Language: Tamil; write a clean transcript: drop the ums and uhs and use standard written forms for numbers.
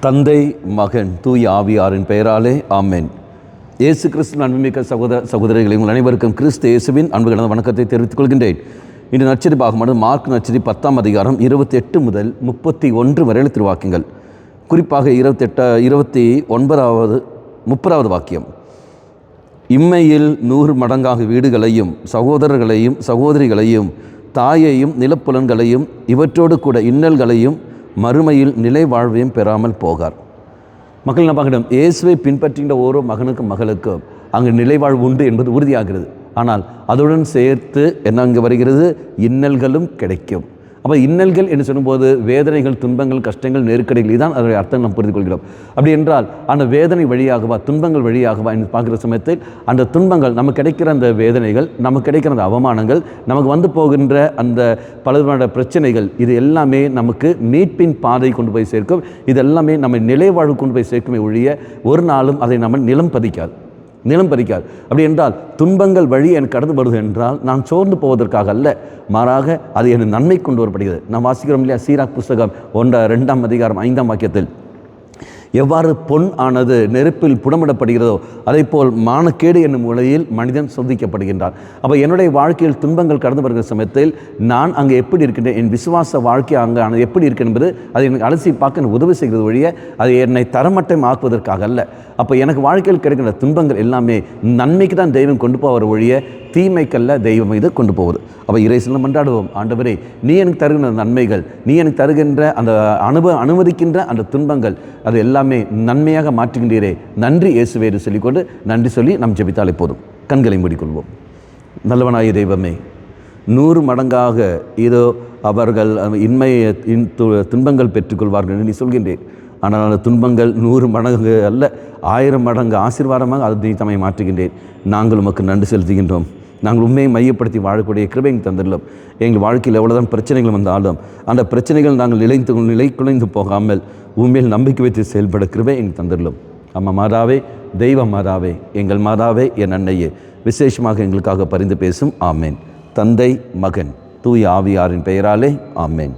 தந்தை, மகன், தூய ஆவியாரின் பெயராலே ஆமென். இயேசு கிறிஸ்துவின் அன்புமிக்க சகோதரிகளை உங்கள் அனைவருக்கும் கிறிஸ்து இயேசுவின் அன்பு கலந்த வணக்கத்தை தெரிவித்துக் கொள்கின்றேன். இன்று நற்செய்தி பாகமானது மார்க் நற்செய்தி 10ஆம் அதிகாரம் 28 முதல் 31 வரையில திருவாக்கியங்கள். குறிப்பாக 30வது வாக்கியம். இம்மையில் 100 மடங்காக வீடுகளையும் சகோதரர்களையும் சகோதரிகளையும் தாயையும் நிலப்புலன்களையும் இவற்றோடு கூட இன்னல்களையும் மறுமையில் நிலை வாழ்வையும் பெறாமல் போகார். மக்கள் நம்ம பார்க்கணும், இயேசுவை பின்பற்றுகின்ற ஓரோ மகனுக்கும் மகளுக்கும் அங்கு நிலைவாழ்வு உண்டு என்பது உறுதியாகிறது. ஆனால் அதுடன் சேர்த்து என்ன அங்கே வருகிறது? இன்னல்களும் கிடைக்கும். அப்போ இன்னல்கள் என்று சொல்லும்போது வேதனைகள், துன்பங்கள், கஷ்டங்கள், நெருக்கடிகள், இதுதான் அதனுடைய அர்த்தம் நாம் புரிந்து கொள்கிறோம். அப்படி என்றால் அந்த வேதனை வழியாகவா, துன்பங்கள் வழியாகவா என்று பார்க்குற சமயத்தில் அந்த துன்பங்கள், நமக்கு கிடைக்கிற அந்த வேதனைகள், நமக்கு கிடைக்கிற அந்த அவமானங்கள், நமக்கு வந்து போகின்ற அந்த பலவிதமான பிரச்சனைகள், இது எல்லாமே நமக்கு மீட்பின் பாதை கொண்டு போய் சேர்க்கும். இது எல்லாமே நம்ம நிலைவாழ்வு கொண்டு போய் சேர்க்குமே ஒழிய ஒரு நாளும் அதை நம்ம நிலம் பதிக்காது. அப்படி என்றால் துன்பங்கள் வழி எனக்கு கடந்து வருது என்றால் நான் சோர்ந்து போவதற்காக அல்ல, மாறாக அது என் நன்மை கொண்டு வரப்படுகிறது. நாம் வாசிக்கிறோம் இல்லையா, சீராக் புஸ்தகம் 2ஆம் அதிகாரம் 5ஆம் வாக்கியத்தில், எவ்வாறு பொன் ஆனது நெருப்பில் புடமிடப்படுகிறதோ அதே போல் மானக்கேடு என்னும் உலகில் மனிதன் சோதிக்கப்படுகின்றான். அப்போ என்னுடைய வாழ்க்கையில் துன்பங்கள் கடந்து வருகிற சமயத்தில் நான் அங்கே எப்படி இருக்கின்றேன், என் விசுவாச வாழ்க்கை அங்கே எப்படி இருக்கு என்பது அதை எனக்கு அலசி பார்க்க உதவி செய்கிறது வழிய அது என்னை தரமட்டம் ஆக்குவதற்காக அல்ல. அப்போ எனக்கு வாழ்க்கையில் கிடைக்கின்ற துன்பங்கள் எல்லாமே நன்மைக்கு தான் தெய்வம் கொண்டு போகிற வழிய தீமைக்கல்ல தெய்வம் இது கொண்டு போகுது. அப்போ இறைவனிடம் மன்றாடுவோம், ஆண்டவரே நீ எனக்கு தருகின்ற நன்மைகள், நீ எனக்கு தருகின்ற அந்த அனுமதிக்கின்ற அந்த துன்பங்கள் அது எல்லாமே நன்மையாக மாற்றுகின்றீரே, நன்றி இயேசுவே என்று சொல்லிக்கொண்டு நன்றி சொல்லி நாம் ஜெபித்தாலே போதும். கண்களை மூடிக்கொள்வோம். நல்லவனாய தெய்வமே, 100 மடங்காக இதோ அவர்கள் துன்பங்கள் பெற்றுக்கொள்வார்கள் என்று நீ சொல்கின்றேன். ஆனால் அந்த துன்பங்கள் 100 மடங்கு அல்ல, 1000 மடங்கு ஆசீர்வாதமாக அது நீ தம்மை மாற்றுகின்றேன். நாங்கள் உமக்கு நன்றி செலுத்துகின்றோம். நாங்கள் உண்மையை மையப்படுத்தி வாழக்கூடிய கிருபை தந்துள்ளோம். எங்கள் வாழ்க்கையில் எவ்வளோதான் பிரச்சனைகள் வந்தாலும் அந்த பிரச்சனைகள் நாங்கள் நிலை குலைந்து போகாமல் உண்மையில் நம்பிக்கை வைத்து செயல்பட கிருபை எங்கள் தந்துள்ளோம். அம்மா மாதாவே, தெய்வ மாதாவே, எங்கள் மாதாவே, என் அன்னையே, விசேஷமாக எங்களுக்காக பரிந்து பேசும். ஆமேன். தந்தை, மகன், தூய ஆவியாரின் பெயராலே ஆமேன்.